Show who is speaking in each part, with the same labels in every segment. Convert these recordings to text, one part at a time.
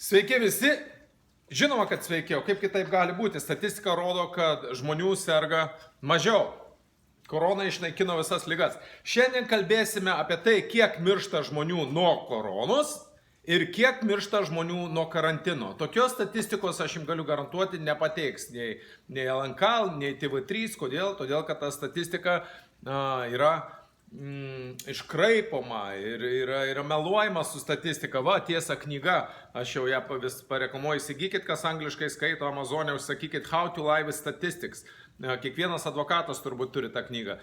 Speaker 1: Sveiki visi. Žinoma, kad sveiki, o kaip kitaip gali būti? Statistika rodo, kad žmonių serga mažiau. Korona išnaikino visas ligas. Šiandien kalbėsime apie tai, kiek miršta žmonių nuo koronos ir kiek miršta žmonių nuo karantino. Tokios statistikos aš jums galiu garantuoti nepateiks nei LNK, nei TV3. Kodėl? Todėl, kad ta statistika yra iškraipoma ir yra meluojama su statistika. Va, tiesa knyga, aš jau ją vis parekomuoju, įsigykit, kas angliškai skaito Amazonė, užsakykit How to Lie with Statistics. Kiekvienas advokatas turbūt turi tą knygą.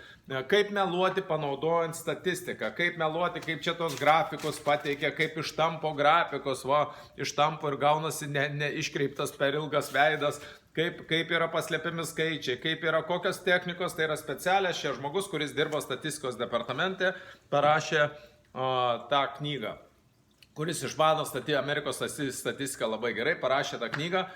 Speaker 1: Kaip meluoti panaudojant statistiką, kaip meluoti, kaip čia tos grafikus pateikia, kaip ištampo grafikus, va, ištampo ir gaunasi neiškreiptas per ilgas veidas. Kaip yra paslėpiami skaičiai, kaip yra kokios technikos, tai yra specialias šia žmogus, kuris dirbo statistikos departamente, parašė tą knygą, kuris išmano Amerikos statistiką labai gerai, parašė tą knygą,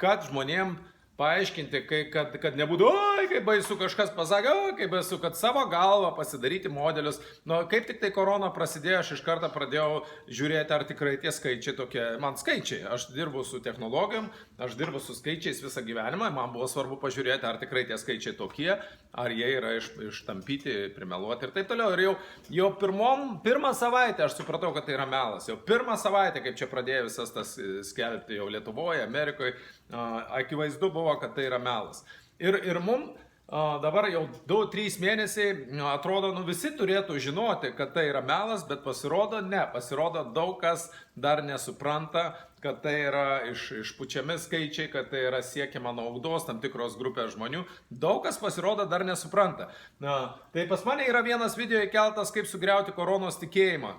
Speaker 1: kad žmonėm paaiškinti, kad nebūtų, oi, kaip baisu kažkas pasakė, oi, kaip baisu, kad savo galvą pasidaryti modelius. Nu, kaip tik tai korona prasidėjo, aš iš karto pradėjau žiūrėti, ar tikrai tie skaičiai tokie, man skaičiai, aš dirbu su technologijom, aš dirbu su skaičiais visą gyvenimą, man buvo svarbu pažiūrėti, ar tikrai tie skaičiai tokie, ar jie yra ištampyti, primeluoti ir taip toliau. Ir jau pirmą savaitę aš supratau, kad tai yra melas. Jau pirmą savaitę, kaip čia pradėjo visas tas skelbti jau Lietuvoje, Amerikoje, akivaizdu buvo, kad tai yra melas. Ir mums dabar jau 2-3 mėnesiai atrodo, visi turėtų žinoti, kad tai yra melas, bet pasirodo ne, pasirodo daug kas dar nesupranta, kad tai yra išpučiami skaičiai, kad tai yra siekiama naudos tam tikros grupės žmonių. Daug kas pasirodo dar nesupranta. Tai pas mane yra vienas video įkeltas, kaip sugriauti koronos tikėjimą.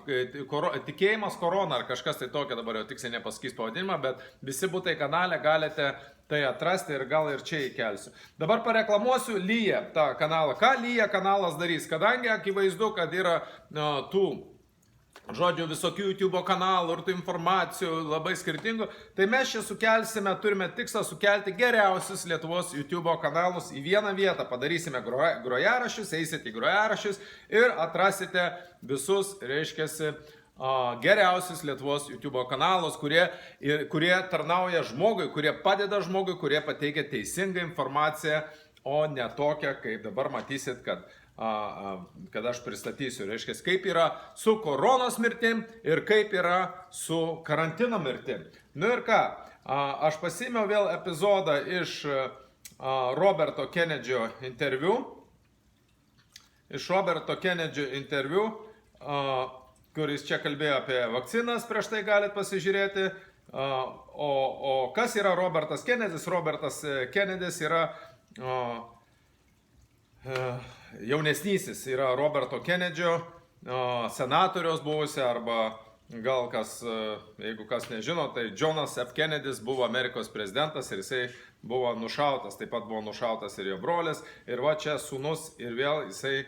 Speaker 1: Tikėjimas korona ar kažkas tai tokio, dabar jau tiksliai nepasakys pavadinimą, bet visi būtai kanale galite tai atrasti ir gal ir čia įkelsiu. Dabar pareklamuosiu Lyja tą kanalą. Ką Lyja kanalas darys? Kadangi akivaizdu, kad yra tų žodžiu, visokių YouTube kanalų ir tų informacijų labai skirtingų, tai mes čia sukelsime, turime tikslą sukelti geriausius Lietuvos YouTube kanalus į vieną vietą. Padarysime grojaraščius, eisite į grojaraščius ir atrasite visus, reiškiasi, geriausius Lietuvos YouTube kanalus, kurie tarnauja žmogui, kurie padeda žmogui, kurie pateikia teisingą informaciją, o ne tokią, kaip dabar matysit, kad aš pristatysiu. Reiškia, kaip yra su koronos mirtim ir kaip yra su karantino mirtim. Nu ir ką, aš pasiėmiau vėl epizodą iš Roberto Kennedžio interviu. Iš Roberto Kennedžio interviu, kuris čia kalbėjo apie vakcinas, prieš tai galite pasižiūrėti. O kas yra Robertas Kennedis? Robertas Kennedis yra jaunesnysis, yra Roberto Kennedžio senatoriaus buvusio, arba gal kas, jeigu kas nežino, tai Johnas F. Kennedys buvo Amerikos prezidentas ir jisai buvo nušautas, taip pat buvo nušautas ir jo brolis. Ir va čia sūnus ir vėl jisai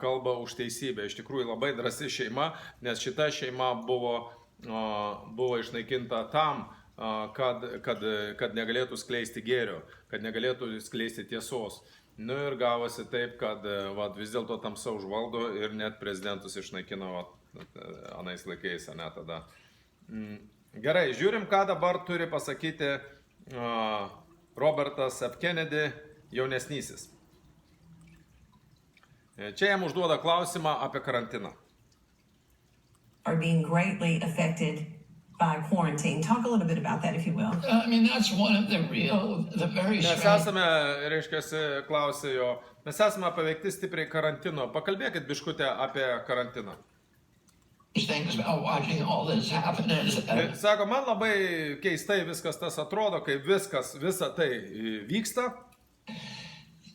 Speaker 1: kalba už teisybę. Iš tikrųjų labai drąsi šeima, nes šita šeima buvo išnaikinta tam, kad negalėtų skleisti gėrio, kad negalėtų skleisti tiesos. Nu ir gavosi taip, kad vis dėlto tamsa užvaldo ir net prezidentus išnaikino anais laikais, ne tada. Gerai, žiūrim, ką dabar turi pasakyti Robertas F. Kennedy jaunesnysis. Čia jam užduoda klausimą apie karantiną.
Speaker 2: Are being greatly affected by quarantine. Talk a little bit about that, if you will.
Speaker 3: I mean, that's one of the very
Speaker 1: Mes
Speaker 3: strange.
Speaker 1: esame, reiškiasi, klausė jo, mes esame paveikti stipriai karantino. Pakalbėkit biškutę apie karantiną.
Speaker 3: Things about watching all this happen is
Speaker 1: Sako, man labai keistai viskas tas atrodo, kai visa tai vyksta.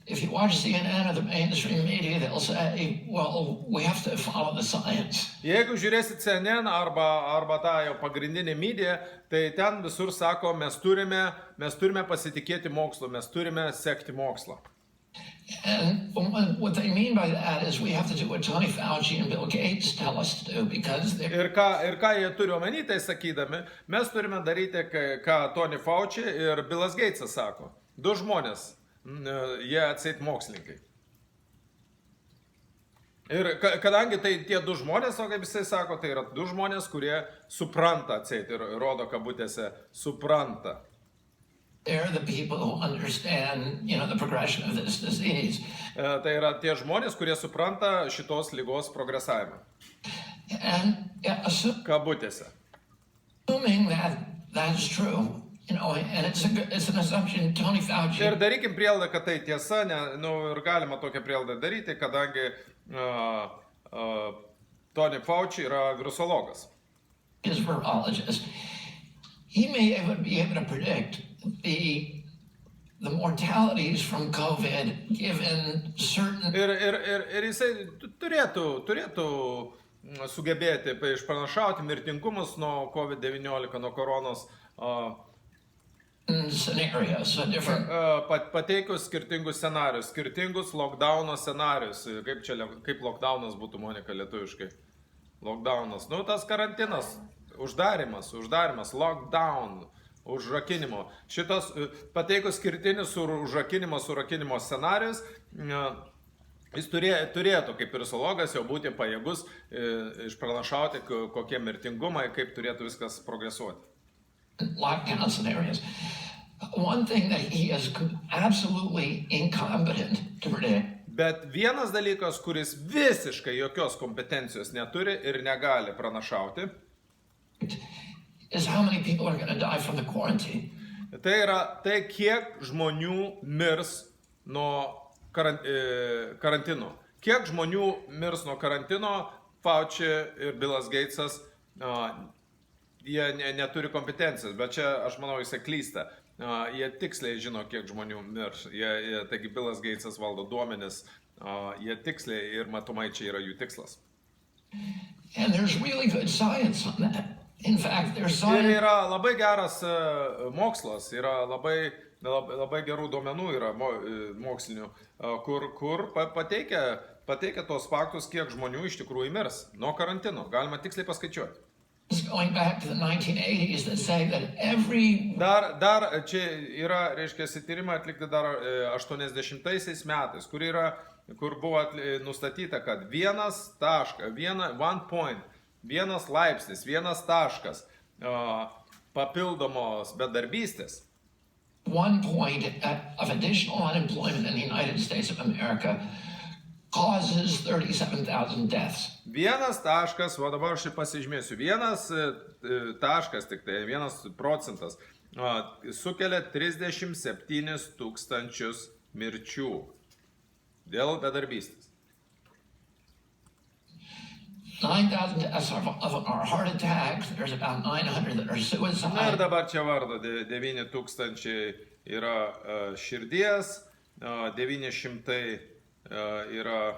Speaker 3: if you watch CNN or the mainstream media, they'll say, well, we have to follow the science.
Speaker 1: Jeigu žiūrėsit CNN arba tą jau pagrindinį mediją, tai ten visur sako, mes turime pasitikėti mokslu, mes turime sekti mokslą.
Speaker 3: And what they mean by that is we have to do what Tony Fauci and Bill Gates tell us to do because they're...
Speaker 1: Ir ką jie turi omeny, tai sakydami, mes turime daryti, ką Tony Fauci ir Billas Gatesas sako. Du žmonės, jie atseit mokslininkai. Ir kadangi tai tie du žmonės, o kaip jisai sako, tai yra du žmonės, kurie supranta, atseit, ir rodo kabutėse, supranta.
Speaker 3: They're the people who understand, the progression of this disease.
Speaker 1: Tai yra tie žmonės, kurie supranta šitos lygos progresavimą.
Speaker 3: And
Speaker 1: Kabutėse.
Speaker 3: assuming that that's true, and it's an assumption Tony Fauci.
Speaker 1: Ir darykim prielaidą, kad tai tiesa, ir galima tokią prielaidą daryti, kadangi Tony Fauci yra virusologas.
Speaker 3: Is virologist. He may even be able to predict the mortalities from COVID given certain.
Speaker 1: Ir jisai turėtų sugebėti išpranašauti mirtingumus nuo COVID-19, nuo koronos.
Speaker 3: Scenarios, different.
Speaker 1: Pateikus skirtingus scenarius, skirtingus lockdowno scenarius. Kaip lockdownas būtų, Monika, lietuviškai? Lockdownas. Tas karantinas, uždarimas, lockdown, užrakinimo. Šitas pateikus skirtinius užrakinimo scenarius, jis turėtų, kaip virusologas, jau būti pajėgus išpranašauti, kokie mirtingumai, kaip turėtų viskas progresuoti.
Speaker 3: Lockdown scenarios. One thing that he is absolutely incompetent to predict.
Speaker 1: Bet vienas dalykas, kuris visiškai jokios kompetencijos neturi ir negali pranašauti,
Speaker 3: is how many people are going to die from the quarantine.
Speaker 1: Tai yra kiek žmonių mirs nuo karantino. Kiek žmonių mirs nuo karantino, Fauci ir Billas Gatesas, jie neturi kompetencijos, bet čia aš manau jisai klysta. Jie tiksliai žino, kiek žmonių mirs. Taigi Billas Gatesas valdo duomenis, jie tiksliai ir matomai čia yra jų tikslas.
Speaker 3: And there's really good science on that. In fact, there's science.
Speaker 1: Ir yra labai geras mokslas, yra labai gerų duomenų yra mokslinių, kur pateikia tos faktus, kiek žmonių iš tikrųjų mirs nuo karantino. Galima tiksliai paskaičiuoti.
Speaker 3: Going back to the 1980s that say that every.
Speaker 1: Dar čia yra, reiškia, tyrimai atlikti dar 80-aisiais metais, kur buvo nustatyta, kad vienas laipsnis, vienas taškas papildomos bedarbystės.
Speaker 3: 1 point of additional unemployment in the United States of America causes 37,000 deaths.
Speaker 1: Vienas taškas, o dabar aš pasižymėsiu, vienas taškas, tik tai 1% sukelia 37 tūkstančius mirčių dėl bedarbystės.
Speaker 3: 9,000 deaths are heart attacks. There's about 900 that are suicide.
Speaker 1: Na ir dabar čia vardo 9 tūkstančiai yra širdies, 900 yra,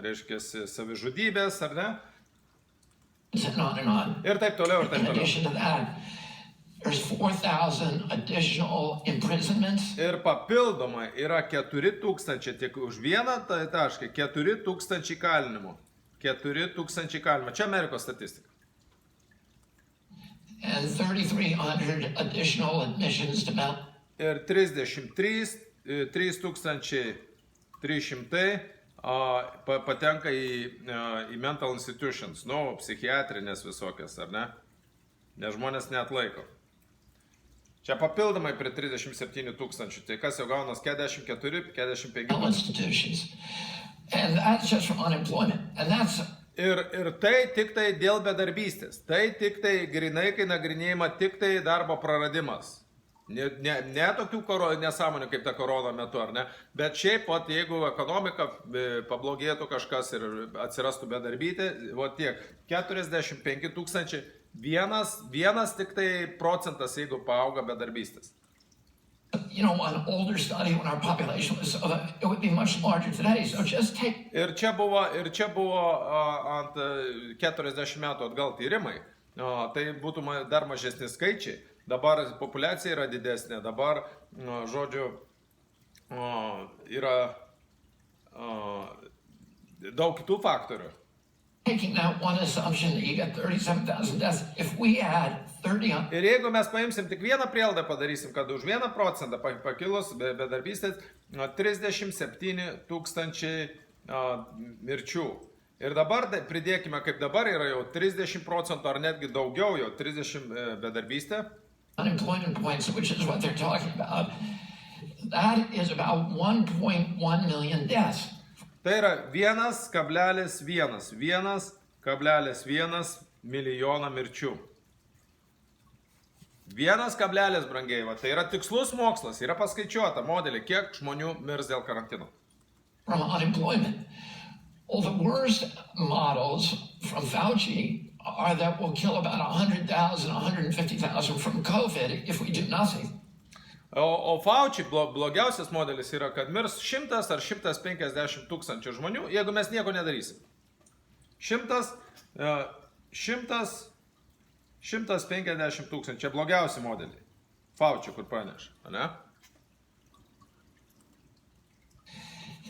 Speaker 1: reiškia, savižudybės, ar ne? Ir taip toliau, ir taip
Speaker 3: In
Speaker 1: toliau.
Speaker 3: addition to that, there's 4,000 additional imprisonments.
Speaker 1: Ir papildomai yra 4,000, tik už vieną tašką, 4,000 kalinimų. 4,000 kalinimų. Čia Amerikos statistika.
Speaker 3: And 3,300 additional admissions to mental.
Speaker 1: Ir 3,300 patenka į mental institutions, psichiatrinės visokias, ar ne? Nes žmonės neatlaiko. Čia papildomai prie 37 tūkstančių, tai kas jau gaunas 44-45
Speaker 3: institutions. And that's just from unemployment. And that's.
Speaker 1: Ir tai tik tai dėl bedarbystės. Tai tik tai grinai, kai nagrinėjama tik tai darbo praradimas. Ne tokių nesąmonių kaip ta korona metu, ar ne? Bet šiaip, jeigu ekonomika pablogėtų kažkas ir atsirastų bedarbystė, tiek 45 tūkstančiai, vienas tik tai procentas, jeigu paauga bedarbystės.
Speaker 3: An older study when our population was, it would be much larger today. So just take.
Speaker 1: Ir čia buvo ant 40 metų atgal tyrimai. Tai būtų dar mažesni skaičiai. Dabar populiacija yra didesnė, dabar, žodžiu, yra daug kitų faktorių.
Speaker 3: Taking that one assumption that you get 37,000 deaths, if we add 30.
Speaker 1: Ir jeigu mes paimsim tik vieną prielaidą padarysim, kad už 1% pakilus bedarbystės 37 tūkstančiai mirčių. Ir dabar pridėkime, kaip dabar yra jau 30% ar netgi daugiau, jau 30 bedarbystė.
Speaker 3: Unemployment points, which is what they're talking about, that is about 1.1 million deaths.
Speaker 1: Tai yra 1,1 milijoną mirčių. 1, brangiai, va, tai yra tikslus mokslas, yra paskaičiuota modelį, kiek žmonių mirs dėl karantino.
Speaker 3: From unemployment. Well, the worst models from Fauci are that we'll kill about 100,000, 150,000 from COVID if we do nothing.
Speaker 1: O Fauci blogiausias modelis yra, kad mirs 100 ar 150 tūkstančių žmonių, jeigu mes nieko nedarysim. 150 tūkstančių, čia blogiausi modeliai. Fauci, kur praneša, ne?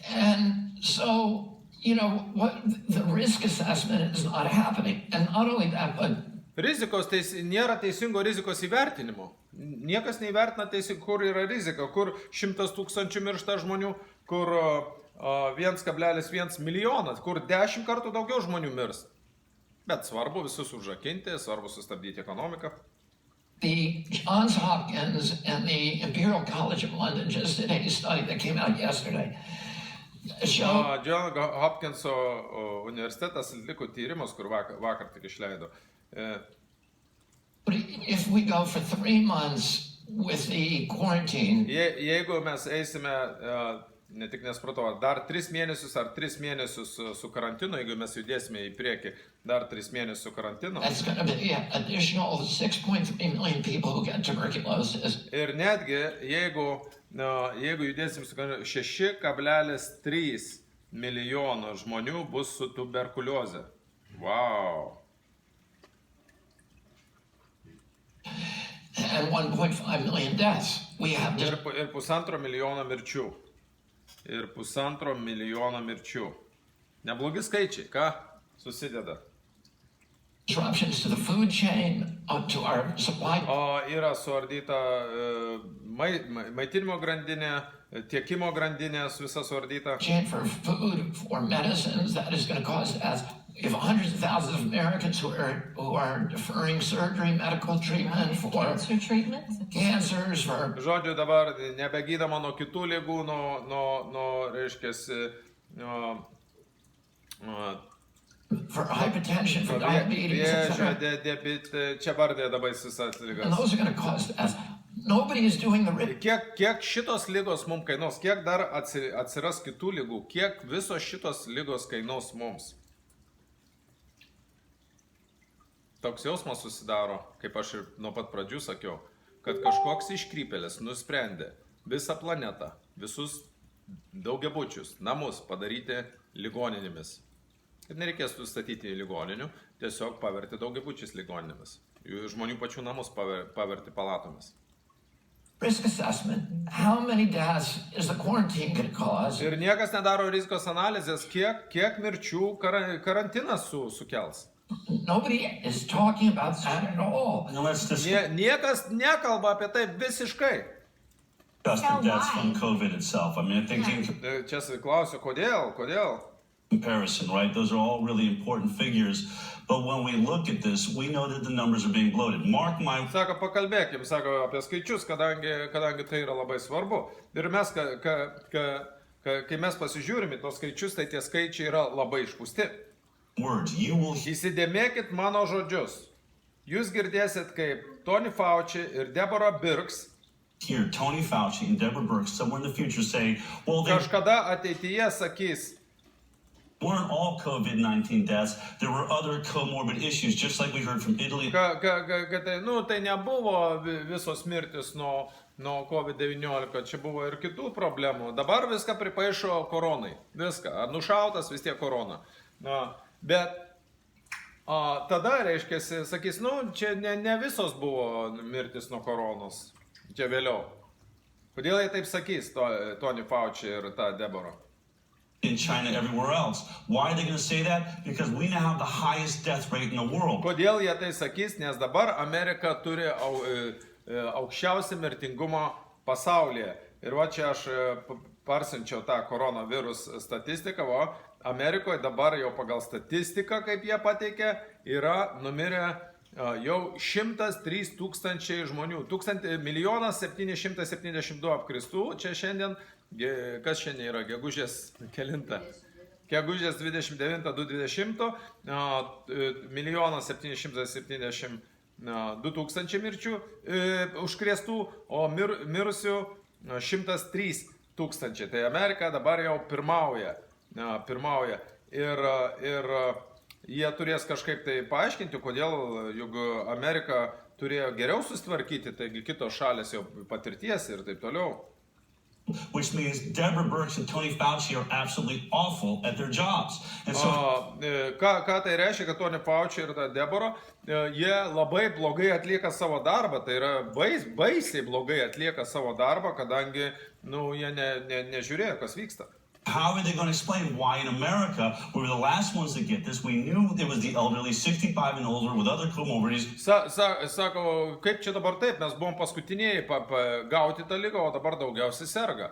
Speaker 3: And so, you know, what the risk assessment is not happening. And not only that, but
Speaker 1: Nėra teisingo rizikos įvertinimo. Niekas neįvertina kur yra rizika, kur 100 tūkstančių miršta žmonių, kur 1,1 milijonas, kur 10 kartų daugiau žmonių mirs. Bet svarbu visus užrakinti, svarbu sustabdyti ekonomiką.
Speaker 3: The Johns Hopkins and the Imperial College of London just did a study that came out yesterday.
Speaker 1: John Hopkinso universitetas atliko tyrimus, kur vakar tik išleido.
Speaker 3: But if we go for 3 months with the quarantine,
Speaker 1: Jeigu mes eisime, ne tik nesupratau, dar 3 mėnesius ar 3 mėnesius su karantinu, jeigu mes judėsime į priekį dar 3 mėnesius su karantinu.
Speaker 3: that's going to be an additional 6.3 million people who get tuberculosis.
Speaker 1: Ir netgi, jeigu judėsim su 6,3 milijono žmonių bus su tuberkulioze. Wow.
Speaker 3: And 1.5 million deaths. We have
Speaker 1: Ir 1,5 milijono mirčių. Neblogi skaičiai, ką susideda?
Speaker 3: disruptions to the food chain, to our supply.
Speaker 1: Yra suardyta maitinimo grandinė, tiekimo grandinės, visa suardyta.
Speaker 3: Chain for food, for medicines, that is going to cause deaths. If hundreds of thousands of Americans who are deferring surgery, medical treatment for
Speaker 2: Cancer treatments?
Speaker 3: cancers, for
Speaker 1: Žodžiu, dabar nebegydama nuo kitų ligų,
Speaker 3: for hypertension, for diabetes,
Speaker 1: vėžio, čia vardė dabar visas
Speaker 3: and
Speaker 1: ligas.
Speaker 3: those are going to cause deaths. Nobody is doing the risk.
Speaker 1: Kiek šitos lygos mums kainuos, kiek dar atsiras kitų lygų, kiek visos šitos lygos kainuos mums. Toks jausmas susidaro, kaip aš ir nuo pat pradžių sakiau, kad kažkoks iškrypėlis nusprendė visą planetą, visus daugiabučius, namus padaryti ligoninėmis. Kad nereikės statyti ligoninių, tiesiog paverti daugiabučiais ligoninėmis. Žmonių pačių namus paverti palatomis.
Speaker 3: Risk assessment. How many deaths is the quarantine going to cause?
Speaker 1: Ir niekas nedaro rizikos analizės, kiek mirčių karantinas sukels.
Speaker 3: Nobody is talking about that at all.
Speaker 4: Now let's discuss
Speaker 1: Niekas nekalba apie tai visiškai.
Speaker 4: the deaths from COVID itself. I mean, I think in
Speaker 1: Čia klausiu, kodėl?
Speaker 4: comparison, right? Those are all really important figures. But when we look at this, we know that the numbers are being bloated. Mark my
Speaker 1: Sako, pakalbėkim, sako apie skaičius, kadangi tai yra labai svarbu. Ir mes, kai mes pasižiūrime tos skaičius, tai tie skaičiai yra labai išpūsti.
Speaker 4: words. You will
Speaker 1: Įsidėmėkit mano žodžius. Jūs girdėsit, kaip Tony Fauci ir Deborah Birx
Speaker 4: hear Tony Fauci and Deborah Birx somewhere in the future say, well, they
Speaker 1: kažkada ateityje sakys,
Speaker 4: weren't all COVID-19 deaths. There were other comorbid issues, just like we heard from Italy.
Speaker 1: kad tai nebuvo visos mirtis nuo COVID-19, čia buvo ir kitų problemų. Dabar viską pripaišo koronai. Viską. Ar nušautas vis tiek korona. Bet tada, reiškia, sakys, čia ne visos buvo mirtis nuo koronos. Čia vėliau. Kodėl jie taip sakys, Tony Fauci ir ta Deborah?
Speaker 4: In China, everywhere else. Why are they going to say that? Because we now have the highest death rate in the world.
Speaker 1: Kodėl jie tai sakys? Nes dabar Amerika turi aukščiausią mirtingumą pasaulyje. Ir va čia aš parsiunčiau tą koronavirus statistiką, Amerikoje dabar jau pagal statistiką, kaip jie pateikė, yra numirę jau 103 tūkstančiai žmonių. 1 772 apkristų. Čia šiandien, kas šiandien yra, gegužės kelinta? Gegužės 29, 220, 1 772 tūkstančiai mirčių užkrėstų, o mirusių 103 tūkstančiai. Tai Amerika dabar jau pirmauja. Ir jie turės kažkaip tai paaiškinti, kodėl, juk Amerika turėjo geriau susitvarkyti, taigi kitos šalės jau patirties ir taip toliau.
Speaker 4: Which means Deborah Birx and Tony Fauci are absolutely awful at their jobs. And so,
Speaker 1: ką tai reiškia, kad Tony Fauci ir ta Deborah, jie labai blogai atlieka savo darbą, tai yra baisiai blogai atlieka savo darbą, kadangi jie nežiūrėjo, kas vyksta.
Speaker 4: how are they going to explain why in America we were the last ones to get this? We knew it was the elderly, 65 and older, with other comorbidities.
Speaker 1: Sako, kaip čia dabar taip, mes buvom paskutiniai gauti tą ligą, o dabar daugiausiai serga.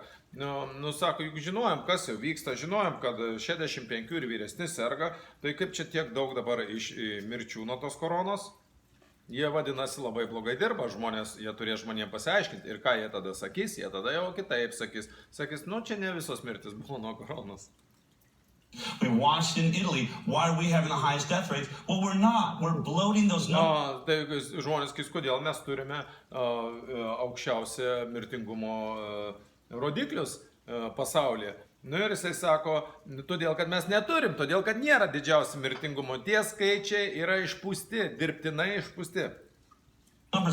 Speaker 1: Sako, juk žinojom, kas jau vyksta, žinojom, kad 65 ir vyresni serga, tai kaip čia tiek daug dabar iš mirčių nuo tos koronos? Jie vadinasi labai blogai dirba, žmonės, jie turės žmonėms pasiaiškinti. Ir ką jie tada sakys? Jie tada jau kitaip sakys. Sakys, čia ne visos mirtis buvo nuo koronos.
Speaker 4: We watched in Italy. Why are we having the highest death rates? Well, we're not. We're bloating those numbers.
Speaker 1: Tai žmonės sakys, kodėl mes turime aukščiausią mirtingumo rodiklius pasaulyje. Ir jisai sako, todėl, kad mes neturim, todėl, kad nėra didžiausi mirtingumo. Tie skaičiai yra išpūsti, dirbtinai išpūsti.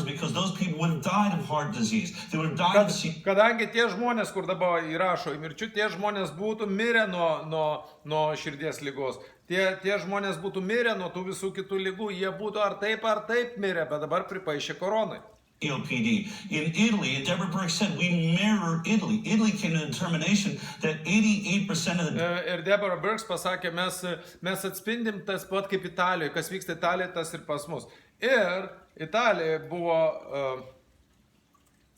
Speaker 4: Because those people would have died of heart disease. They would have died of...
Speaker 1: Kadangi tie žmonės, kur dabar įrašo į mirčių, tie žmonės būtų mirę nuo širdies ligos. Tie žmonės būtų mirę nuo tų visų kitų ligų. Jie būtų ar taip mirę, bet dabar pripaišė koronai.
Speaker 4: COPD. In Italy, and Deborah Birx said, we mirror Italy. Italy came to the determination that 88% of the...
Speaker 1: Ir Deborah Birx pasakė, mes atspindim tas pat kaip Italijoje, kas vyksta Italijoje, tas ir pas mus. Ir Italija buvo...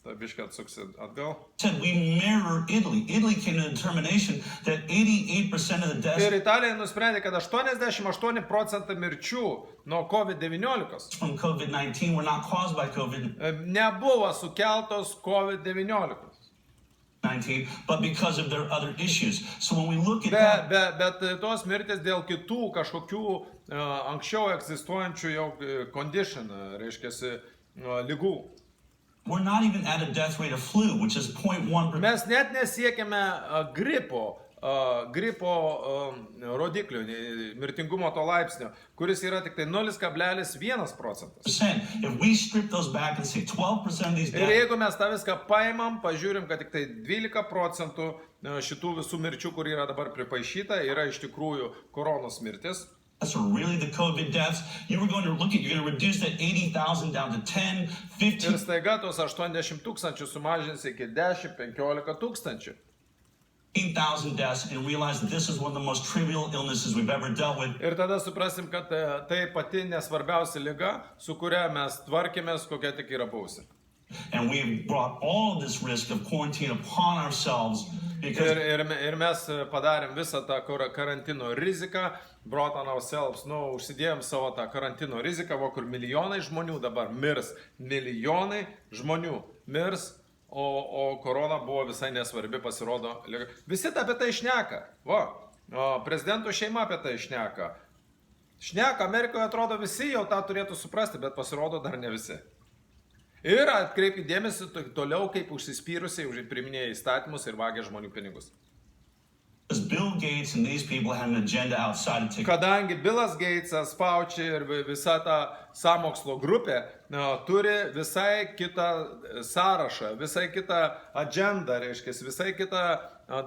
Speaker 1: Biškai atsuksi atgal.
Speaker 4: Said we mirror Italy. Italy came to the determination that 88% of the deaths...
Speaker 1: Ir Italija nusprendė, kad 88% mirčių nuo COVID-19
Speaker 4: from COVID-19 were not caused by COVID-19,
Speaker 1: nebuvo sukeltos COVID-19.
Speaker 4: but because of their other issues. So when we look at
Speaker 1: Bet tos mirtis dėl kitų kažkokių anksčiau egzistuojančių jau condition, reiškiasi, ligų.
Speaker 4: we're not even at a death rate of flu, which is 0.1%.
Speaker 1: Mes net nesiekime gripo rodiklių, mirtingumo to laipsnio, kuris yra tik tai 0,1%.
Speaker 4: If we strip those back and say 12% of these
Speaker 1: Ir
Speaker 4: deaths
Speaker 1: jeigu mes tą viską paimam, pažiūrim, kad tik tai 12% šitų visų mirčių, kur yra dabar pripaišyta, yra iš tikrųjų koronos mirtis.
Speaker 4: are really the COVID deaths, you're going to reduce that 80,000 down to 10, 15.
Speaker 1: Ir staiga tos 80 tūkstančių sumažins iki 10-15 tūkstančių.
Speaker 4: 8,000 deaths and realize that this is one of the most trivial illnesses we've ever dealt with.
Speaker 1: Ir tada suprasim, kad tai pati nesvarbiausia liga, su kuria mes tvarkėmės, kokia tik yra buvusi.
Speaker 4: And we brought all this risk of quarantine upon ourselves because
Speaker 1: Ir mes padarėm visą tą karantino riziką, brought on ourselves, užsidėjom savo tą karantino riziką, kur milijonai žmonių dabar mirs, milijonai žmonių mirs, o korona buvo visai nesvarbi, pasirodo. Visi apie tai šneka, prezidentų šeima apie tai šneka. Šneka, Amerikoje atrodo visi jau tą turėtų suprasti, bet pasirodo dar ne visi. Ir atkreipkite dėmesį toliau, kaip užsispyrusiai priiminėja įstatymus ir vagia žmonių pinigus.
Speaker 4: Bill Gates and these people have an agenda outside of TikTok.
Speaker 1: Kadangi Billas Gatesas, Fauci ir visa ta sąmokslo grupė turi visai kitą sąrašą, visai kitą agendą, reiškia, visai kitą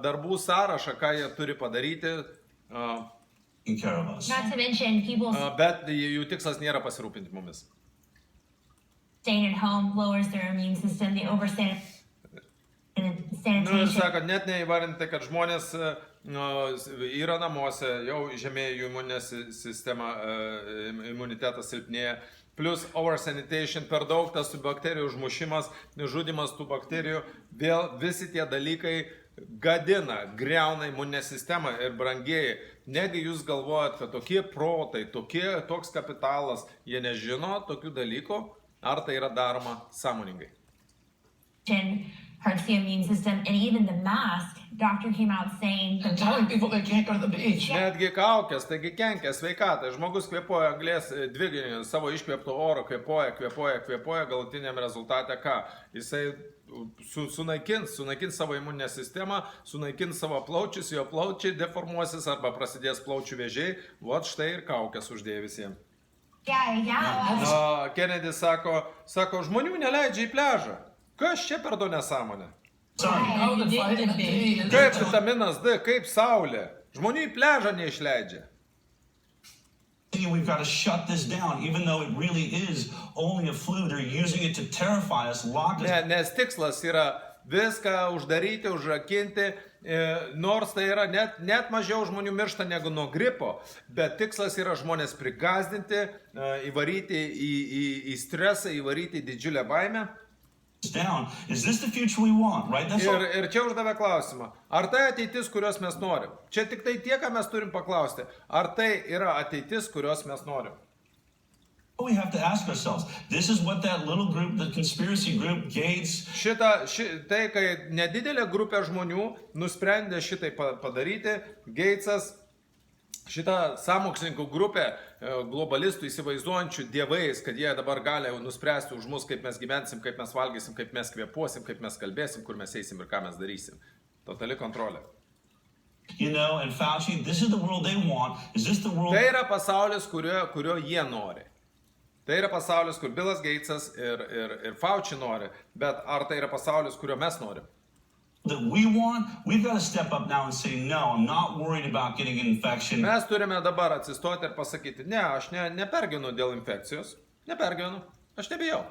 Speaker 1: darbų sąrašą, ką jie turi padaryti.
Speaker 5: Not to mention people
Speaker 1: Bet jų tikslas nėra pasirūpinti mumis.
Speaker 5: staying at home lowers their immune system. The
Speaker 1: Ir sako, net neįvardinti, kad žmonės yra namuose, jau žemėja jų imuninė sistema, imunitetas silpnėja, plus oversanitation, per daug tas bakterijų užmušimas, žudimas tų bakterijų, vėl visi tie dalykai gadina, greuna imuninę sistemą ir brangieji. Negi jūs galvojat, kad tokie protai, toks kapitalas, jie nežino tokių dalykų, ar tai yra daroma sąmoningai.
Speaker 5: Hurts the immune system, and even the mask, doctor came out saying
Speaker 3: And telling people they can't go to the beach.
Speaker 1: Netgi kaukės, taigi kenkia sveikatai. Žmogus kvėpuoja anglies dvideginį, savo iškvėpto oro kvėpuoja, galutiniam rezultate ką? Jisai sunaikins savo imuninę sistemą, sunaikins savo plaučius, jo plaučiai deformuosis arba prasidės plaučių vėžiai, vot štai ir kaukės uždėjo visiems. Kennedy sako, žmonių neleidžia į pležą. Kas čia per nesąmonę?
Speaker 3: Oh, the vitamin D.
Speaker 1: Kaip vitaminas D, kaip saulė. Žmonių į pležą neišleidžia.
Speaker 4: We've got to shut this down, even though it really is only a flu. They're using it to terrify us, lock us.
Speaker 1: Nes tikslas yra viską uždaryti, užrakinti, nors tai yra net mažiau žmonių miršta negu nuo gripo, bet tikslas yra žmonės prigazdinti, įvaryti į stresą, įvaryti į didžiulę baimę.
Speaker 4: Down. Is this the future we want, right? That's all.
Speaker 1: Ir čia uždavė klausimą, ar tai ateitis, kurios mes norim? Čia tik tai tiek, ką mes turim paklausti, ar tai yra ateitis, kurios mes norim?
Speaker 4: We have to ask ourselves, this is what that little group, the conspiracy group, Gates.
Speaker 1: Tai, kai nedidelė grupė žmonių nusprendė šitai padaryti, Gatesas, šitą sąmokslininkų grupę globalistų įsivaizduojančių dievais, kad jie dabar gali nuspręsti už mus, kaip mes gyvensim, kaip mes valgysim, kaip mes kvėpuosim, kaip mes kalbėsim, kur mes eisim ir ką mes darysim. Totali kontrolė.
Speaker 4: You know, and Fauci, this is the world they want. Is this the world?
Speaker 1: Tai yra pasaulis, kurio jie nori. Tai yra pasaulis, kur Billas Gatesas ir Fauci nori, bet ar tai yra pasaulis, kurio mes norim?
Speaker 4: That we want, we've got to step up now and say, no, I'm not worried about getting an infection.
Speaker 1: Mes turime dabar atsistoti ir pasakyti, ne, aš nepergyvenu dėl infekcijos, aš nebijau.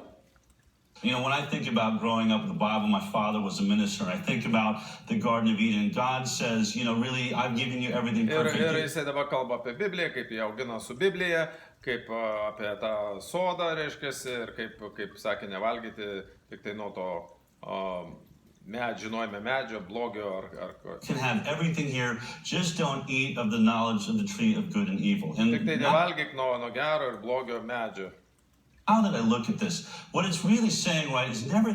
Speaker 4: You know, when I think about growing up with the Bible, my father was a minister. I think about the Garden of Eden. God says, you know, really, I've given you everything perfect.
Speaker 1: Ir jisai dabar kalba apie Bibliją, kaip jie augino su Biblija, kaip apie tą sodą, reiškiasi, ir kaip sakė, nevalgyti tik tai nuo to žinojime medžio, blogio ar ko.
Speaker 4: Can have everything here, just don't eat of the knowledge of the tree of good and evil.
Speaker 1: Tik tai nevalgyk nuo gero ir blogio medžio.
Speaker 4: How did I look at this? What it's really saying, right, is never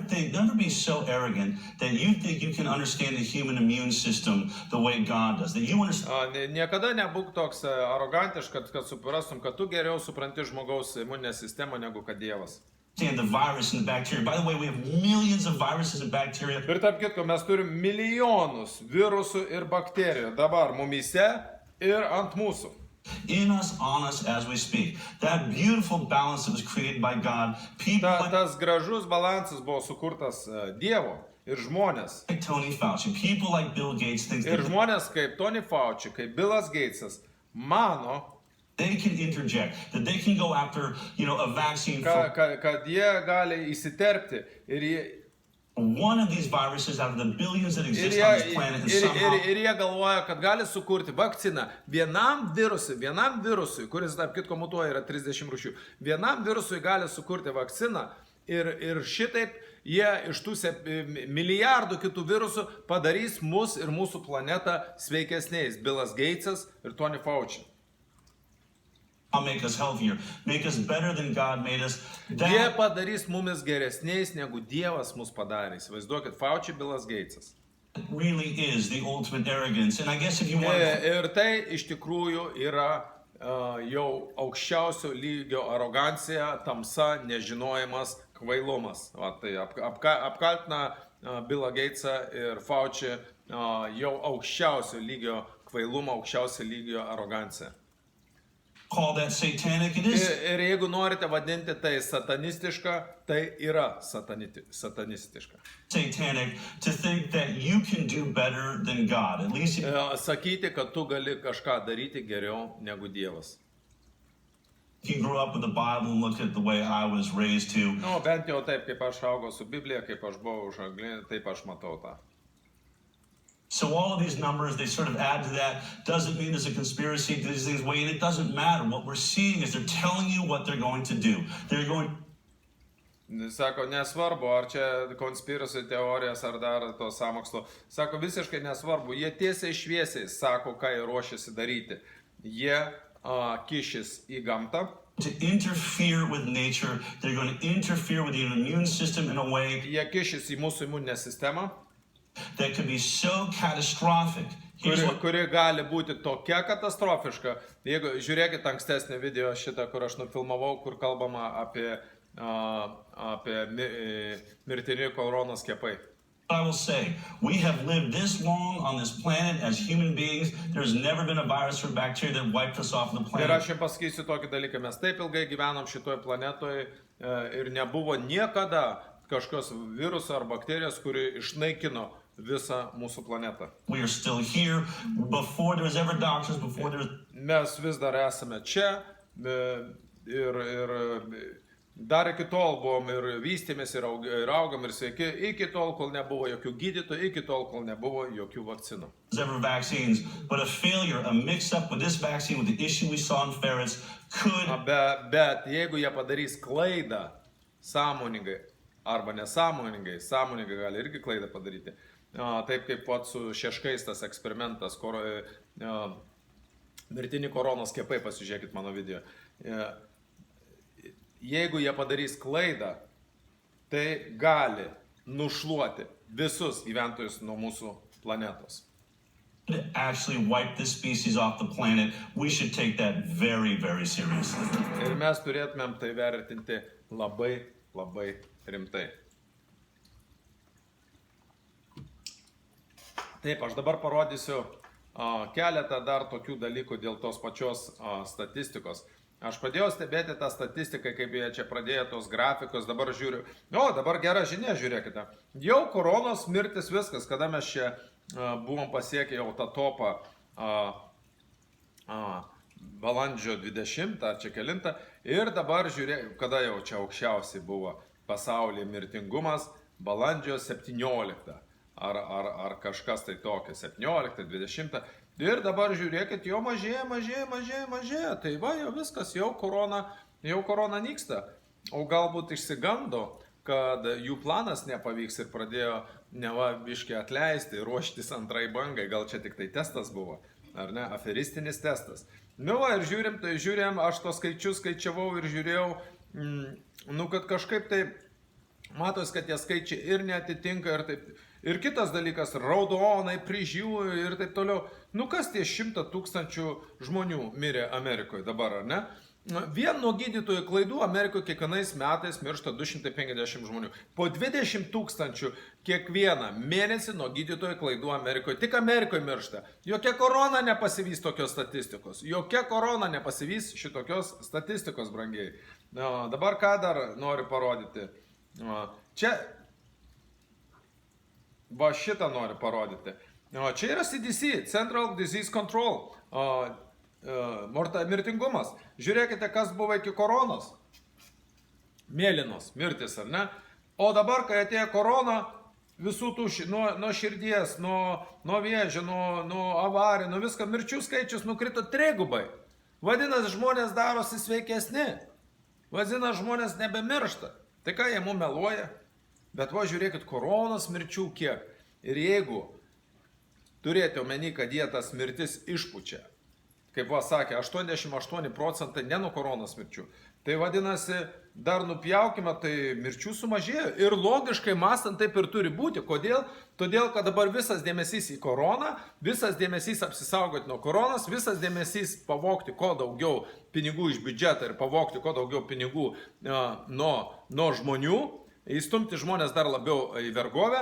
Speaker 4: be so arrogant that you think you can understand the human immune system the way God does. That you understand.
Speaker 1: Niekada nebūk toks arogantiškas, kad suprastum, kad tu geriau supranti žmogaus imuninę sistemą negu kad Dievas.
Speaker 4: The virus and the bacteria. By the way, we have millions of viruses and bacteria.
Speaker 1: Ir tarp kitko, mes turim milijonus virusų ir bakterijų dabar mumyse ir ant mūsų.
Speaker 4: In us, on us, as we speak. That beautiful balance that was created by God.
Speaker 1: Tas gražus balansas buvo sukurtas Dievo ir žmonės.
Speaker 4: Like Tony Fauci, people like Bill Gates think
Speaker 1: ir žmonės kaip Tony Fauci, kaip Billas Gatesas mano,
Speaker 4: they can interject, that they can go after, you know, a vaccine for...
Speaker 1: kad jie gali įsiterpti ir
Speaker 4: one of these viruses out of the billions that exist on this planet and somehow...
Speaker 1: Ir jie galvoja, kad gali sukurti vakciną vienam virusui, kuris, tarp kitko, mutuoja, yra 30 rūšių. Vienam virusui gali sukurti vakciną ir šitaip jie iš tų milijardų kitų virusų padarys mus ir mūsų planetą sveikesniais. Billas Gatesas ir Tony Fauci.
Speaker 4: Make us healthier, make us better than God made us.
Speaker 1: Jie padarys mumis geresniais negu Dievas mus padarė. Įsivaizduokit, Fauci, Billas Gatesas.
Speaker 4: Really is the ultimate arrogance, and I guess if you want.
Speaker 1: Ir tai iš tikrųjų yra jau aukščiausio lygio arogancija, tamsa, nežinojimas, kvailumas. Va, tai apkaltina Billą Gatesą ir Fauci jau aukščiausio lygio kvailumą, aukščiausio lygio aroganciją.
Speaker 4: Call that satanic, it is.
Speaker 1: Ir jeigu norite vadinti tai satanistiška, tai yra satanistiška.
Speaker 4: Satanic to think that you can do better than God. At least
Speaker 1: sakyti, kad tu gali kažką daryti geriau negu Dievas.
Speaker 4: If you grew up with the Bible and looked at the way I was raised to.
Speaker 1: Nu, bent jau taip, kaip aš augau su Biblija, kaip aš buvau užanglinė, taip aš matau tą.
Speaker 4: So all of these numbers, they sort of add to that. Doesn't mean there's a conspiracy to these things. Wait, it doesn't matter. What we're seeing is they're telling you what they're going to do. They're going...
Speaker 1: Sako, nesvarbu, ar čia konspiracijų teorijas, ar dar to sąmokslo. Sako, visiškai nesvarbu. Jie tiesiai šviesiai sako, ką jie ruošiasi daryti. Jie kišis į gamtą.
Speaker 4: To interfere with nature, they're going to interfere with your immune system in a way
Speaker 1: Jie kišis į mūsų imuninę sistemą,
Speaker 4: that could be so catastrophic. Here's
Speaker 1: kuri gali būti tokia katastrofiška. Jeigu žiūrėkit ankstesnį video šitą, kur aš nufilmavau, kur kalbama apie mirtini koronos skiepai.
Speaker 4: I will say, we have lived this long on this planet as human beings. There's never been a virus or bacteria that wiped us off the
Speaker 1: Ir
Speaker 4: planet.
Speaker 1: aš jums pasakysiu tokį dalyką, mes taip ilgai gyvenom šitoje planetoje ir nebuvo niekada kažkokios viruso ar bakterijos, kuri išnaikino visą mūsų planetą.
Speaker 4: We are still here. Before there was ever doctors, before there was...
Speaker 1: Mes vis dar esame čia ir dar iki tol buvom ir vystėmės, ir augam, ir sveiki, iki tol, kol nebuvo jokių gydytojų, iki tol, kol nebuvo jokių vakcinų.
Speaker 4: ever vaccines, but a failure, a mix-up with this vaccine, with the issue we saw in ferrets, could
Speaker 1: Bet jeigu jie padarys klaidą sąmoningai arba nesąmoningai, sąmoningai gali irgi klaidą padaryti, taip kaip pat su šeškais tas eksperimentas, mirtini koronos skiepai, pasižiūrėkit mano video. Jeigu jie padarys klaidą, tai gali nušluoti visus gyventojus nuo mūsų planetos.
Speaker 4: actually wipe this species off the planet. We should take that very, very seriously.
Speaker 1: Ir mes turėtumėm tai vertinti labai, labai rimtai. Taip, aš dabar parodysiu keletą dar tokių dalykų dėl tos pačios statistikos. Aš pradėjau stebėti tą statistiką, kaip jie čia pradėjo tos grafikos, dabar žiūriu. Dabar gera žinia, žiūrėkite. Jau koronos mirtis viskas, kada mes čia buvom pasiekę jau tą topą balandžio 20, čia kelintą. Ir dabar žiūrėk, kada jau čia aukščiausiai buvo pasaulyje mirtingumas, balandžio 17. Ar kažkas tai tokio, 17, 20. Ir dabar žiūrėkit, jo mažėja. Tai va, jau viskas, jau korona nyksta. O galbūt išsigando, kad jų planas nepavyks ir pradėjo neva biškį atleisti, ruoštis antrai bangai. Gal čia tik tai testas buvo, ar ne, aferistinis testas. Ir žiūrėjom, aš tos skaičius skaičiavau ir žiūrėjau, kad kažkaip tai matos, kad tie skaičiai ir neatitinka ir taip. Ir kitas dalykas, raudonai, prižiūri ir taip toliau. Kas tie 100 000 žmonių mirė Amerikoje dabar, ar ne? Vien nuo gydytojų klaidų Amerikoje kiekvienais metais miršta 250 žmonių. Po 20 000 kiekvieną mėnesį nuo gydytojų klaidų Amerikoje. Tik Amerikoje miršta. Jokia korona nepasivys tokios statistikos. Jokia korona nepasivys šitokios statistikos, brangiai. Dabar ką dar noriu parodyti? Čia... Va šitą noriu parodyti. Čia yra CDC, Central Disease Control, mirtingumas. Žiūrėkite, kas buvo iki koronos. Mėlynos mirtis, ar ne? O dabar, kai atėjo korona, visų tų, nuo širdies, nuo vėžio, nuo avarijų, nuo visko, mirčių skaičius nukrito trigubai. Vadinasi, žmonės darosi sveikesni. Vadinasi, žmonės nebemiršta. Tai ką jie mums meluoja? Bet va, žiūrėkit, koronos mirčių kiek. Ir jeigu turėti omeny, kad jie tas mirtis išpučia, kaip va sakė, 88% ne nuo koronos mirčių, tai vadinasi, dar nupjaukime, tai mirčių sumažėjo. Ir logiškai mąstant taip ir turi būti. Kodėl? Todėl, kad dabar visas dėmesys į koroną, visas dėmesys apsisaugoti nuo koronos, visas dėmesys pavogti kuo daugiau pinigų iš biudžeto ir pavogti kuo daugiau pinigų nuo žmonių, įstumti žmonės dar labiau į vergovę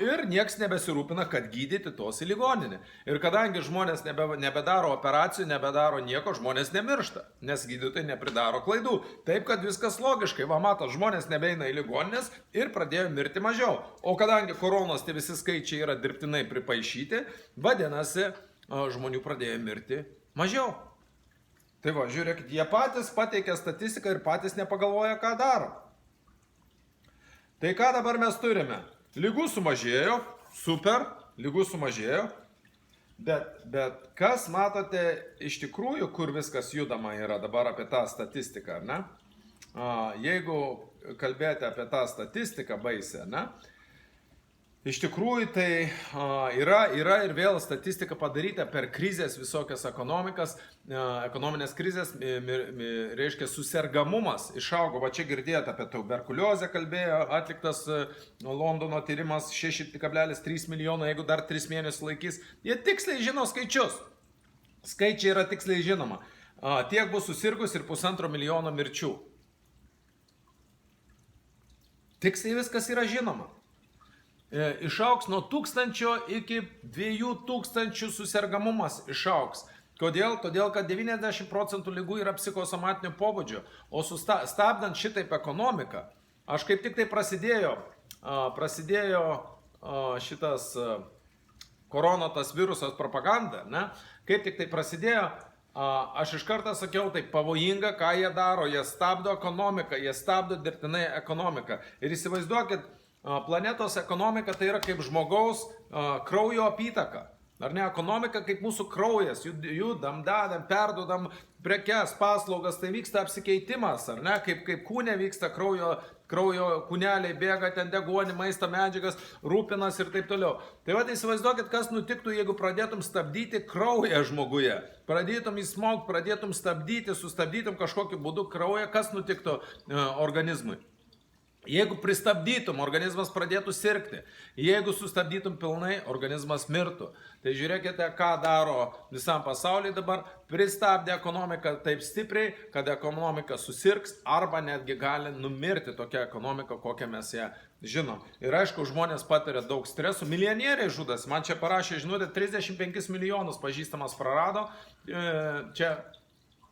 Speaker 1: ir nieks nebesirūpina, kad gydyti tos į ligoninę. Ir kadangi žmonės nebedaro operacijų, nebedaro nieko, žmonės nemiršta, nes gydytojai nepridaro klaidų. Taip, kad viskas logiškai, va mato, žmonės nebeina į ligoninės ir pradėjo mirti mažiau. O kadangi koronos tie visi skaičiai yra dirbtinai pripaišyti, vadinasi, žmonių pradėjo mirti mažiau. Tai va, žiūrėkit, jie patys pateikia statistiką ir patys nepagalvoja, ką daro. Tai ką dabar mes turime? Lygų sumažėjo, super, lygų sumažėjo, bet kas matote iš tikrųjų, kur viskas judama yra dabar apie tą statistiką, ar ne? Jeigu kalbėti apie tą statistiką baisę, ne? Iš tikrųjų, tai yra ir vėl statistika padaryta per krizės visokias ekonominės krizės, reiškia, susergamumas išaugo. Va čia girdėjote apie tuberkuliozę kalbėjo, atliktas Londono tyrimas 6,3 milijono, jeigu dar 3 mėnesius laikys. Jie tiksliai žino skaičius. Skaičiai yra tiksliai žinoma. Tiek bus susirgus ir 1,5 milijono mirčių. Tiksliai viskas yra žinoma. Išauks nuo 1000 iki 2000 susergamumas išauks. Kodėl? Todėl, kad 90% lygų yra psichosomatinio pobūdžio. O stabdant šitaip ekonomiką, aš kaip tik tai prasidėjo šitas koronatas virusas propaganda, ne? Kaip tik tai prasidėjo, aš iš karto sakiau, tai pavojinga, ką jie daro, jie stabdo ekonomiką, jie stabdo dirbtinai ekonomiką. Ir įsivaizduokit, planetos ekonomika tai yra kaip žmogaus kraujo apytaka. Ar ne, ekonomika kaip mūsų kraujas, judam, dadam, perdodam prekes, paslaugas, tai vyksta apsikeitimas, ar ne, kaip kūne vyksta kraujo kūneliai, bėga ten deguonį, maisto medžiagas, rūpinas ir taip toliau. Tai va, įsivaizduokit, kas nutiktų, jeigu pradėtum stabdyti kraują žmoguje, pradėtum įsmaugti, pradėtum sustabdytum kažkokiu būdu kraują, kas nutiktų organizmui. Jeigu pristabdytum, organizmas pradėtų sirgti. Jeigu sustabdytum pilnai, organizmas mirtų. Tai žiūrėkite, ką daro visam pasauliu dabar. Pristabdė ekonomiką taip stipriai, kad ekonomika susirgs arba netgi gali numirti tokia ekonomika, kokią mes ją žinom. Ir aišku, žmonės patiria daug stresų. Milijonieriai žudas. Man čia parašė žinutę, 35 milijonus pažįstamas prarado. Čia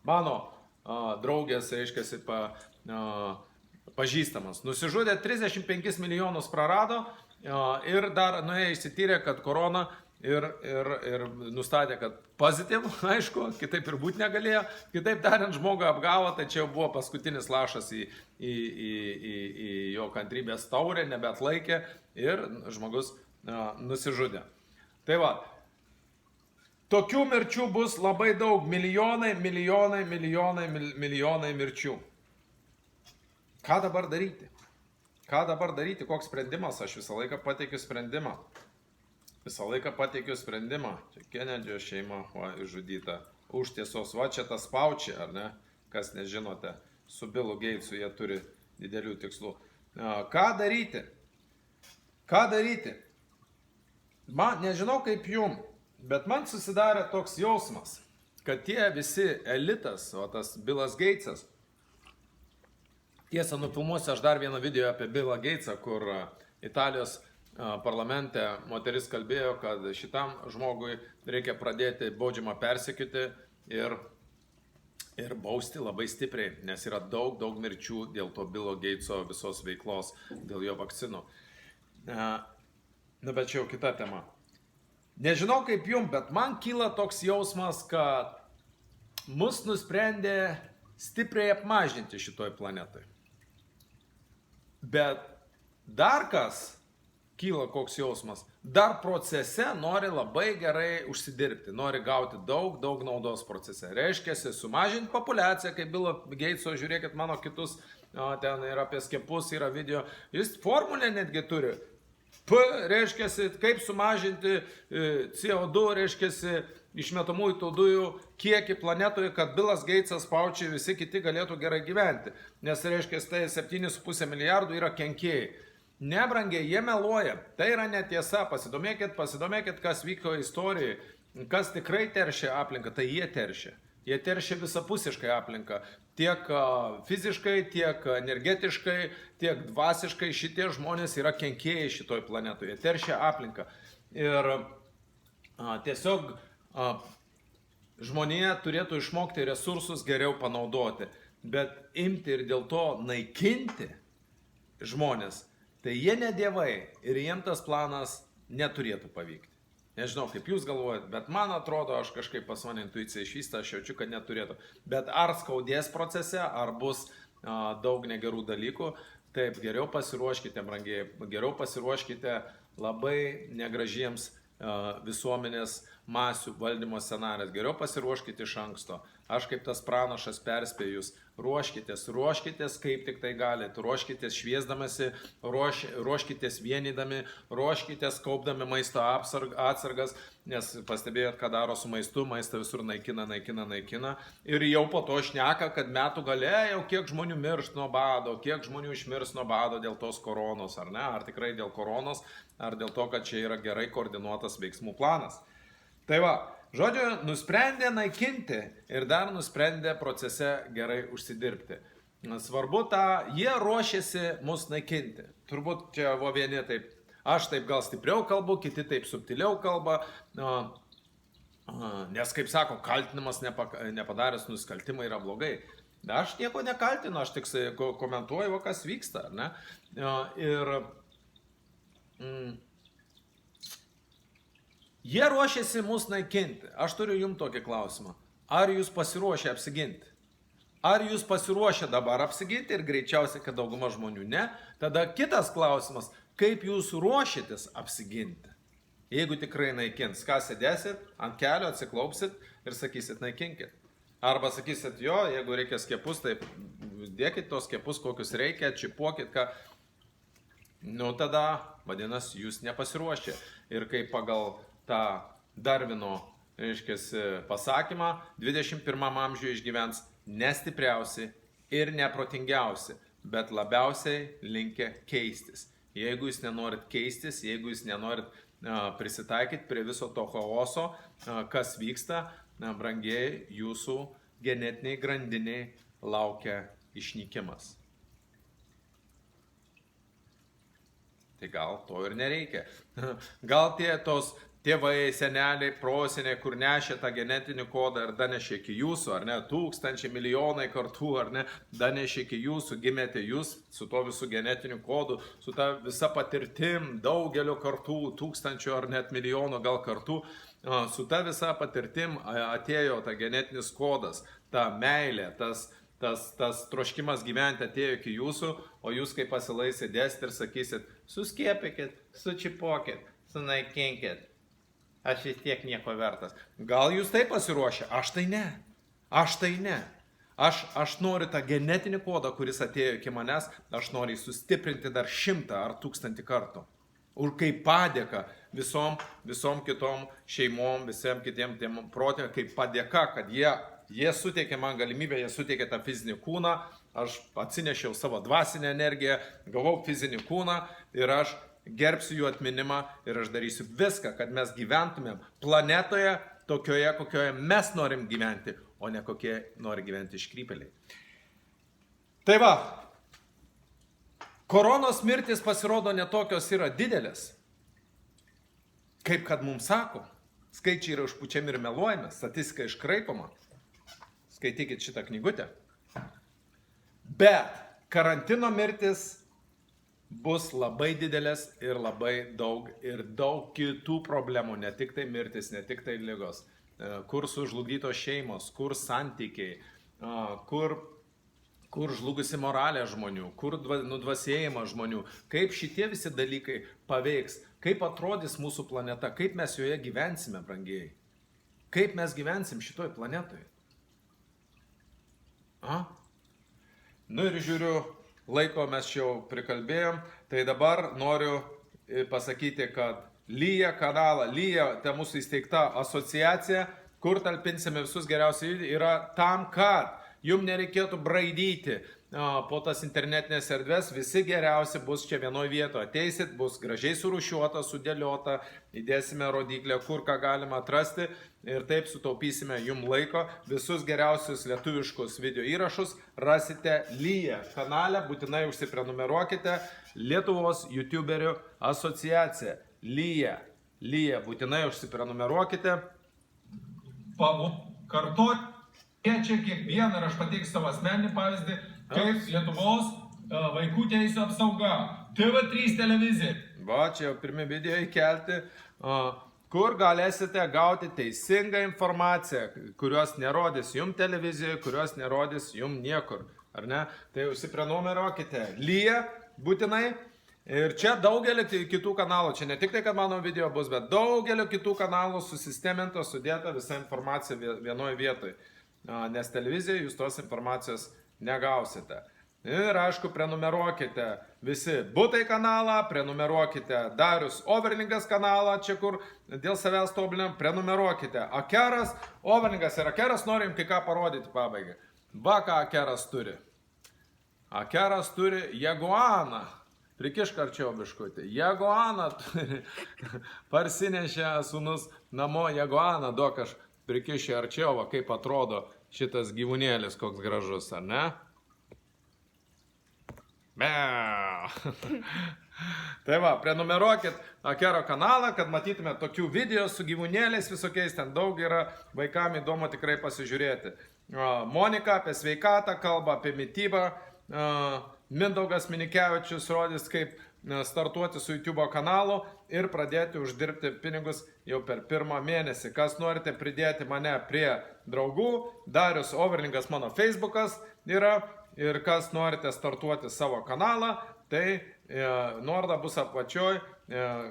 Speaker 1: mano draugės, reiškiasi, pažįstamas. Nusižudė, 35 milijonus prarado ir dar nuėjo įsityrė, kad korona ir nustatė, kad pozityv, aišku, kitaip ir būti negalėjo. Kitaip tariant, žmogų apgavo, tai čia jau buvo paskutinis lašas į jo kantrybės taurę, nebeatlaikė ir žmogus nusižudė. Tai va, tokių mirčių bus labai daug, milijonai mirčių. Ką dabar daryti? Koks sprendimas? Aš visą laiką pateikiu sprendimą. Čia Kenedžio šeima išžudyta. Už tiesos. Va čia tas Fauci, ar ne? Kas nežinote, su Billu Gatesu jie turi didelių tikslų. Ką daryti? Man, nežinau kaip jum, bet man susidarė toks jausmas, kad tie visi elitas, o tas Billas Gatesas, tiesa, nufilmuosiu aš dar vieną video apie Billą Gatesą, kur Italijos parlamente moteris kalbėjo, kad šitam žmogui reikia pradėti baudžiamą persekioti ir bausti labai stipriai, nes yra daug mirčių dėl to Billo Gateso visos veiklos, dėl jo vakcinų. Bet čia jau kita tema. Nežinau kaip jum, bet man kyla toks jausmas, kad mus nusprendė stipriai apmažinti šitoj planetoj. Bet dar kas kyla koks jausmas, dar procese nori labai gerai užsidirbti, nori gauti daug naudos procese. Reiškiasi, sumažinti populiaciją, kaip Billo Gateso, žiūrėkit mano kitus, ten ir apie skiepus yra video, jis formulę netgi turi. P reiškiasi, kaip sumažinti CO2, reiškiasi, išmetamųjų tų dujų kiekį planetoje, kad Billas Gatesas, Fauci, visi kiti galėtų gerai gyventi. Nes, reiškia, tai 7,5 milijardų yra kenkėjai. Nebrangiai, jie meluoja. Tai yra netiesa. Pasidomėkit, kas vyko istorijoje. Kas tikrai teršia aplinką, tai jie teršia. Jie teršia visapusiškai aplinką. Tiek fiziškai, tiek energetiškai, tiek dvasiškai šitie žmonės yra kenkėjai šitoj planetoje. Jie teršia aplinką. Ir tiesiog žmonija turėtų išmokti resursus geriau panaudoti, bet imti ir dėl to naikinti žmonės, tai jie ne dievai ir jiems tas planas neturėtų pavykti. Nežinau, kaip jūs galvojat, bet man atrodo, aš kažkaip pas mane intuicija išvysta, aš jaučiu, kad neturėtų. Bet ar skaudės procese, ar bus daug negerų dalykų, taip, geriau pasiruoškite, brangiai, geriau pasiruoškite labai negražiems visuomenės masių valdymo scenarijus. Geriau pasiruoškite iš anksto. Aš kaip tas pranašas perspėju jūs, ruoškitės kaip tik tai galite, ruoškitės šviesdamasi, ruoškitės vienydami, ruoškitės kaupdami maisto atsargas, nes pastebėjot, ką daro su maistu, maistą visur naikina. Ir jau po to šneka, kad metų gale jau kiek žmonių mirš nuo bado, kiek žmonių išmirs nuo bado dėl tos koronos, ar ne? Ar tikrai dėl koronos, ar dėl to, kad čia yra gerai koordinuotas veiksmų planas. Tai va, žodžiu, nusprendė naikinti ir dar nusprendė procese gerai užsidirbti. Svarbu tą, jie ruošėsi mus naikinti. Turbūt čia vieni taip, aš taip gal stipriau kalbu, kiti taip subtiliau kalba, nes, kaip sako, kaltinimas nepadaręs nusikaltimą yra blogai. Aš nieko nekaltinu, aš tik komentuoju, kas vyksta, ar ne? Jie ruošiasi mus naikinti. Aš turiu jums tokį klausimą. Ar jūs pasiruošę apsiginti? Ar jūs pasiruošę dabar apsiginti ir greičiausiai, kad dauguma žmonių ne? Tada kitas klausimas, kaip jūs ruošitės apsiginti? Jeigu tikrai naikins, ką sėdėsit, ant kelio atsiklaupsit ir sakysit naikinkit. Arba sakysit, jo, jeigu reikia skiepus, tai dėkit tos skiepus, kokius reikia, čipuokit, ką. Nu tada, vadinasi, jūs nepasiruošę. Ir kaip pagal tą Darvino, pasakymą, 21 amžiuje išgyvens nestipriausi ir neprotingiausi, bet labiausiai linkę keistis. Jeigu jūs nenorit keistis, jeigu jūs nenorit prisitaikyti prie viso to chaoso, kas vyksta, brangieji, jūsų genetiniai grandiniai laukia išnykimas. Tai gal to ir nereikia. Gal tos tėvai, seneliai, proseniai, kur nešė tą genetinį kodą ir danešė iki jūsų, ar ne, tūkstančiai, milijonai kartų, ar ne, danešė iki jūsų, gimėte jūs su to visų genetiniu kodu, su ta visa patirtim, daugelio kartų, tūkstančių ar net milijonų gal kartų, su ta visa patirtim atėjo ta genetinis kodas, ta meilė, tas troškimas gyventi atėjo iki jūsų, o jūs kaip pasilai sėdėsit ir sakysit, suskiepykit, sučipokit, sunaikinkit. Aš vis tiek nieko vertas. Gal jūs taip pasiruošę? Aš tai ne. Aš noriu tą genetinį kodą, kuris atėjo iki manęs, aš noriu sustiprinti dar 100 ar 1000 kartų. Ir kaip padėka visom kitom šeimom, visiems kitiem tiem protėm, kaip padėka, kad jie suteikė man galimybę, jie suteikė tą fizinį kūną, aš atsinešiau savo dvasinę energiją, gavau fizinį kūną ir aš gerbsiu jų atminimą ir aš darysiu viską, kad mes gyventumėm planetoje tokioje, kokioje mes norim gyventi, o ne kokie nori gyventi iškrypėliai. Tai va, koronos mirtis pasirodo netokios yra didelės, kaip kad mums sako. Skaičiai yra užpučiami ir meluojami, statistika iškraipama. Skaitykit šitą knygutę. Bet karantino mirtis bus labai didelės ir labai daug kitų problemų, ne tik tai mirtis, ne tik tai ligos, kur sužlugdytos šeimos, kur santykiai, kur žlugusi moralė žmonių, kur nudvasėjimas žmonių, kaip šitie visi dalykai paveiks, kaip atrodys mūsų planeta, kaip mes joje gyvensime, brangieji, kaip mes gyvensim šitoj planetoje. Nu ir žiūriu, laiko mes čia jau prikalbėjom, tai dabar noriu pasakyti, kad Lyja kanalą, Lyja, ta mūsų įsteigta asociacija, kur talpinsime visus geriausiai, yra tam, kad jums nereikėtų braidyti po tas internetinės erdvės, visi geriausi bus čia vienoje vietoje. Ateisit, bus gražiai surūšiuota, sudėliota, įdėsime rodiklę, kur ką galima atrasti ir taip sutaupysime jums laiko. Visus geriausius lietuviškus video įrašus rasite Lyja kanale, būtinai užsiprenumeruokite. Lietuvos YouTuberių asociacija. Lyja, būtinai užsiprenumeruokite. Kartuoti. Čia kiekvieną ir aš pateiksiu savo asmeninį pavyzdį, kaip Lietuvos vaikų teisų apsauga. TV3 televizija. Va, čia jau pirmi video įkelti, kur galėsite gauti teisingą informaciją, kurios nerodys jums televizijoje, kurios nerodys jums niekur. Ar ne? Tai užsiprenumeruokite Lyja būtinai. Ir čia daugelį kitų kanalų, čia ne tik tai, kad mano video bus, bet daugelio kitų kanalų susisteminta, sudėta visa informacija vienoje vietoje. Nes televizijoje jūs tos informacijos negausite. Ir aišku, prenumeruokite visi Butai kanalą, prenumeruokite Darius Overlingas kanalą, čia kur dėl savęs tobulinam, prenumeruokite Akeras, Overlingas ir Akeras norim kai ką parodyti pabaigai. Va ką Akeras turi. Akeras turi Jaguaną. Prikišk arčiau biškutį. Jaguaną turi. Parsinešė sūnus namo Jaguaną, duok aš prikišę arčiau, va, kaip atrodo šitas gyvūnėlis, koks gražus, ar ne? Tai va, prenumeruokit Akero kanalą, kad matytume tokių video su gyvūnėliais visokiais, ten daug yra, vaikam įdomu tikrai pasižiūrėti. Monika apie sveikatą kalba, apie mitybą. Mindaugas Minikevičius rodys, kaip startuoti su YouTube kanalu ir pradėti uždirbti pinigus jau per pirmą mėnesį. Kas norite pridėti mane prie draugų, Darius Overlingas mano Facebookas yra. Ir kas norite startuoti savo kanalą, tai nuoroda bus apačioj,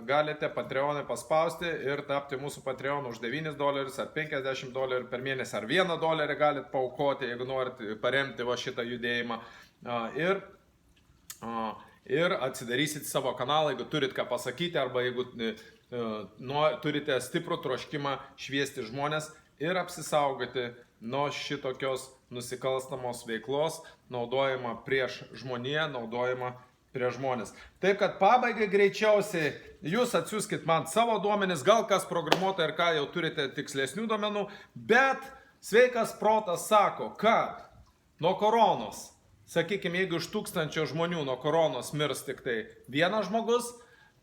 Speaker 1: galite Patreon'e paspausti ir tapti mūsų Patreon už $9 ar $50 per mėnesį, ar $1 galite paaukoti, jeigu norite paremti va šitą judėjimą. Ir atsidarysit savo kanalą, jeigu turit ką pasakyti, arba jeigu turite stiprų troškimą šviesti žmonės ir apsisaugoti nuo šitokios nusikalstamos veiklos, naudojama prieš žmoniją, naudojama prieš žmonės. Taip kad pabaigai greičiausiai jūs atsiųskit man savo duomenis, gal kas programuota ir ką jau turite tikslesnių duomenų, bet sveikas protas sako, kad nuo koronos, sakykime, jeigu iš 1000 žmonių nuo koronos mirs tik tai vienas žmogus,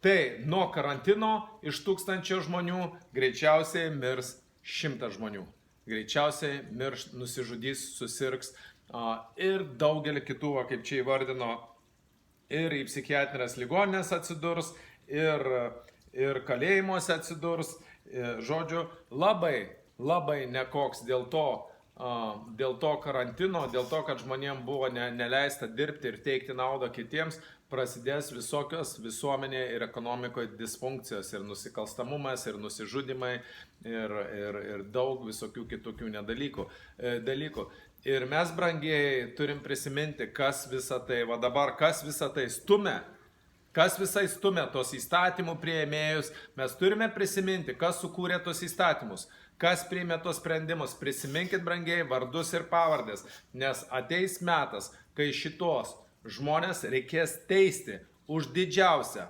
Speaker 1: tai nuo karantino iš 1000 žmonių greičiausiai mirs 100 žmonių. Greičiausiai mirš, nusižudys, susirgs ir daugelį kitų, kaip čia įvardino, ir į psichiatrinės ligoninės atsidurs, ir kalėjimuose atsidurs. Žodžiu, labai nekoks dėl to karantino, dėl to, kad žmonėms buvo neleista dirbti ir teikti naudą kitiems, prasidės visokios visuomenėje ir ekonomikoje disfunkcijos, ir nusikalstamumas, ir nusižudimai, ir daug visokių kitokių dalykų. Ir mes, brangieji, turim prisiminti, kas visą tai, va dabar, kas visą tai stumia, kas visai stumia tos įstatymų priėmėjus. Mes turime prisiminti, kas sukūrė tos įstatymus, kas priėmė tos sprendimus. Prisiminkit, brangieji, vardus ir pavardės, nes ateis metas, kai šitos žmonės reikės teisti už didžiausią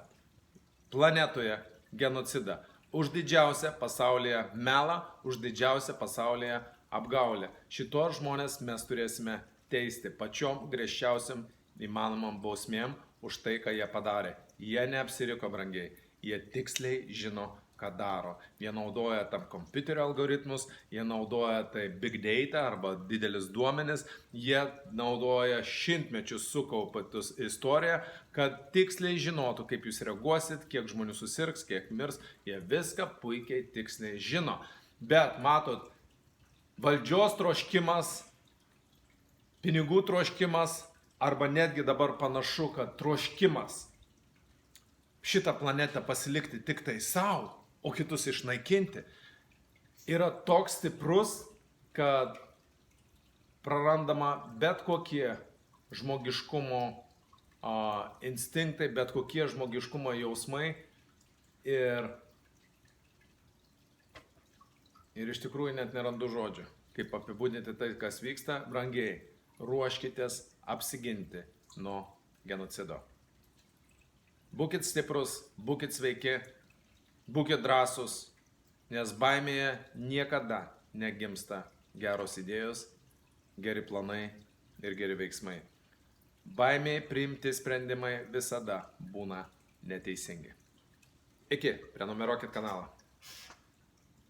Speaker 1: planetoje genocidą, už didžiausią pasaulyje melą, už didžiausią pasaulyje apgaulę. Šitos žmonės mes turėsime teisti pačiom griežčiausiam įmanomam bausmėm už tai, ką jie padarė. Jie neapsiriko, brangiai, jie tiksliai žino, ką daro. Jie naudoja tam kompiuterio algoritmus, jie naudoja tai big data arba didelis duomenis, jie naudoja šimtmečius sukauptus istoriją, kad tiksliai žinotų, kaip jūs reaguosit, kiek žmonių susirgs, kiek mirs, jie viską puikiai tiksliai žino. Bet matot, valdžios troškimas, pinigų troškimas, arba netgi dabar panašu, kad troškimas šitą planetą pasilikti tik tai savo, o kitus išnaikinti, yra toks stiprus, kad prarandama bet kokie žmogiškumo instinktai, bet kokie žmogiškumo jausmai ir iš tikrųjų net nerandu žodžių, kaip apibūdinti tai, kas vyksta. Brangiai, ruoškitės apsiginti nuo genocido. Būkit stiprus, būkit sveiki, būkit drąsus, nes baimėje niekada negimsta geros idėjos, geri planai ir geri veiksmai. Baimėje priimti sprendimai visada būna neteisingi. Iki, prenumeruokit kanalą.